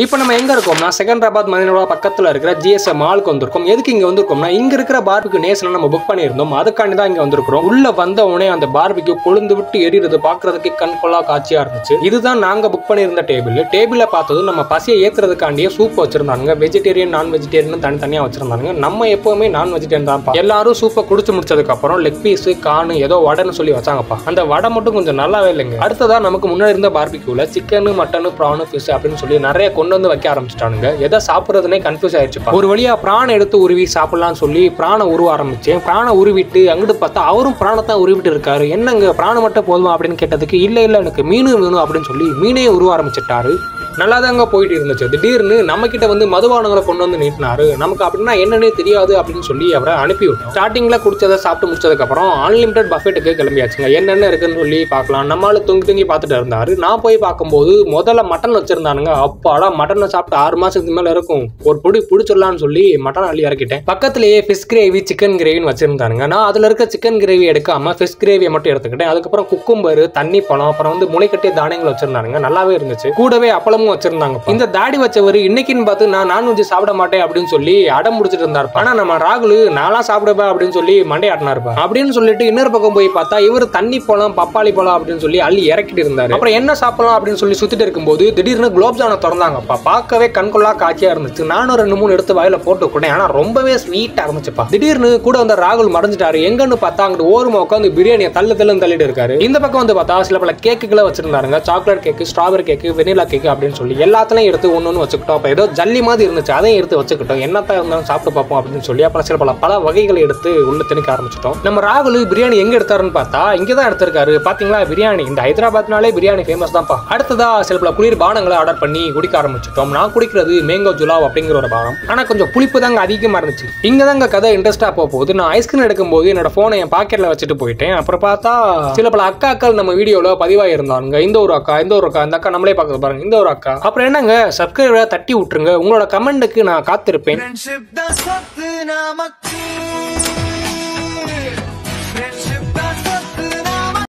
இப்போ நம்ம எங்க இருக்கோம்னா செகந்திராபாத் மதினோட பக்கத்துல இருக்கிற ஜிஎஸ்எம் மாலுக்கு வந்திருக்கோம். எதுக்கு இங்க வந்திருக்கோம்னா இங்க இருக்கிற பார்பிக்யூ நேஷன்ல நம்ம புக் பண்ணியிருந்தோம். அதுக்காண்டி தான் இங்க வந்திருக்கிறோம். உள்ள வந்த உடனே அந்த பார்பிக்யூ கொழுந்து விட்டு எரியுறது பாக்குறதுக்கு கண்கொள்ளா காட்சியா இருந்துச்சு. இதுதான் நாங்க புக் பண்ணியிருந்த டேபிள்ல பார்த்ததும் நம்ம பசியை ஏத்துறதுக்காண்டியே சூப் வச்சிருந்தாங்க. வெஜிடேரியன் நான் வெஜிடேரியன் தனித்தனியா வச்சிருந்தாங்க. நம்ம எப்பவுமே நான் வெஜிடேரியன் தான். எல்லாரும் சூப்பை குடிச்சு முடிச்சதுக்கு அப்புறம் லெக் பீஸ் கானு ஏதோ வடைன்னு சொல்லி வச்சாங்கப்பா. அந்த வடை மட்டும் கொஞ்சம் நல்லாவே இல்லைங்க. அடுத்ததா நமக்கு முன்னாடி இருந்த பார்பிக்யூல சிக்கன் மட்டன் பிரான் ஃபிஷ் அப்படின்னு சொல்லி நிறைய கொண்டு வந்து வைக்க ஆரம்பிச்சிட்டானுங்க. எதை சாப்பிடுறதுனே கன்ஃபியூஸ் ஆயிடுச்சு. ஒரு வழியா பிரான் எடுத்து உருவி சாப்பிடலாம்னு சொல்லி பிரானை உருவ ஆரம்பிச்சேன். பிரானை உருவிட்டு அங்கிட்டு பார்த்தா அவரும் பிராணத்தான் உருவிட்டு இருக்காரு. என்னங்க பிராண மட்டும் போதுமா அப்படின்னு கேட்டதுக்கு இல்ல எனக்கு மீன் வேணும் அப்படின்னு சொல்லி மீனே உருவ ஆரம்பிச்சிட்டாரு. நல்லா தாங்க போயிட்டு இருந்துச்சு. திடீர்னு நம்ம கிட்ட வந்து மதுபானங்களை கொண்டு வந்து நீட்டினாரு. நமக்கு அப்படின்னா என்னன்னே தெரியாது அப்படின்னு சொல்லி அவரை அனுப்பிவிட்டோம். ஸ்டார்டிங்ல குடிச்சதை சாப்பிட்டு முடிச்சதுக்கு அப்புறம் அன்லிமிடெட் பஃபெட்டுக்கு கிளம்பியாச்சுங்க. என்னென்ன இருக்குன்னு சொல்லி பார்க்கலாம். நம்மளால தூங்கி பார்த்துட்டு இருந்தாரு. நான் போய் பார்க்கும்போது முதல்ல மட்டன் வச்சிருந்தானுங்க. அப்பாடா மட்டனை சாப்பிட்டு 6 மாசத்துக்கு மேல இருக்கும். ஒரு பொடி பிடிச்சிடலான்னு சொல்லி மட்டன் அள்ளி இறக்கிட்டேன். பக்கத்திலேயே ஃபிஷ் கிரேவி சிக்கன் கிரேவின்னு வச்சிருந்தானுங்க. நான் அதுல இருக்க சிக்கன் கிரேவி எடுக்காம ஃபிஷ் கிரேவியை மட்டும் எடுத்துக்கிட்டேன். அதுக்கப்புறம் குக்கும்பர் தண்ணி பழம் அப்புறம் வந்து முளைக்கட்டிய தானியங்கள் வச்சிருந்தானுங்க. நல்லாவே இருந்துச்சு. கூடவே அப்பளமும் வச்சிருந்தாங்க. இந்த தாடி வச்சவர் இன்னைக்குன்னு பார்த்து நான் நான்வெஜ் சாப்பிட மாட்டேன் அப்படின்னு சொல்லி அடம் முடிச்சிட்டு இருந்தாரு. ஆனா நம்ம ராகுல் நாளா சாப்பிடுப்பா அப்படின்னு சொல்லி மண்டை ஆட்டினாருப்பா. அப்படின்னு சொல்லிட்டு இன்னொரு பக்கம் போய் பார்த்தா இவர் தண்ணி பழம் பப்பாளி பழம் அப்படின்னு சொல்லி அள்ளி இறக்கிட்டு இருந்தாரு. அப்புறம் என்ன சாப்பிடலாம் அப்படின்னு சொல்லி சுத்திட்டு இருக்கும்போது திடீர்னு குலோப் ஜாமுன் திறந்தாங்கப்பா. பார்க்கவே கண்கொள்ளா காட்சியா இருந்துச்சு. நானும் 2-3 எடுத்து வாயில போட்டு கூட ஆனா ரொம்பவே ஸ்வீட்டா இருந்துச்சுப்பா. திடீர்னு கூட வந்த ராகுல் மறைஞ்சிட்டாரு. எங்கன்னு பார்த்தா அங்கிட்டு ஓரமா உட்காந்து பிரியாணியை தள்ளிட்டு இருக்காரு. இந்த பக்கம் வந்து பார்த்தா சில பல கேக்குகளை வச்சிருந்தாருங்க. சாக்லேட் கேக்கு, ஸ்ட்ராபெரி கேக்கு, வெனிலா கேக்கு அப்படின்னு சொல்லி எல்லாத்தையும் எடுத்து ஒன்னு வச்சுக்கிட்டோம். அப்ப ஏதோ ஜல்லி மாதிரி இருந்துச்சு, அதையும் எடுத்து வச்சுக்கிட்டோம். என்னத்தான் இருந்தாலும் சாப்பிட்டு பார்ப்போம் அப்படின்னு சொல்லி அப்புறம் சில பல வகைகளை எடுத்து உள்ள திணிக்க ஆரம்பிச்சிட்டோம். நம்ம ராகுல் பிரியாணி எங்க எடுத்தாருன்னு பார்த்தா இங்கதான் எடுத்திருக்காரு. பாத்தீங்களா பிரியாணி இந்த ஹைதராபாத்னாலே பிரியாணி ஃபேமஸ் தான்ப்பா. அடுத்ததா சில பல குளிர் பானங்களை ஆர்டர் பண்ணி குடிக்க ஆரம்பிச்சிட்டோம். நான் குடிக்கிறது மேங்கோ ஜுலாவ் அப்படிங்கிற ஒரு பானம். ஆனா கொஞ்சம் புளிப்பு தாங்க அதிகமா இருந்துச்சு. இங்கதாங்க கதை இன்ட்ரெஸ்டா போகுது. நான் ஐஸ்கிரீம் எடுக்கும்போது என்னோட போனை என் பாக்கெட்ல வச்சுட்டு போயிட்டேன். அப்புறம் பார்த்தா சில பல அக்காக்கள் நம்ம வீடியோல பதிவாக இருந்தாங்க. இந்த ஒரு அக்கா இந்த அக்கா நம்மளே பார்க்க பாருங்க. இந்த ஒரு அக்கா. அப்புறம் என்னங்க சப்ஸ்கிரைபரை தட்டி விட்டுருங்க. உங்களோட கமெண்ட்டுக்கு நான் காத்திருப்பேன்.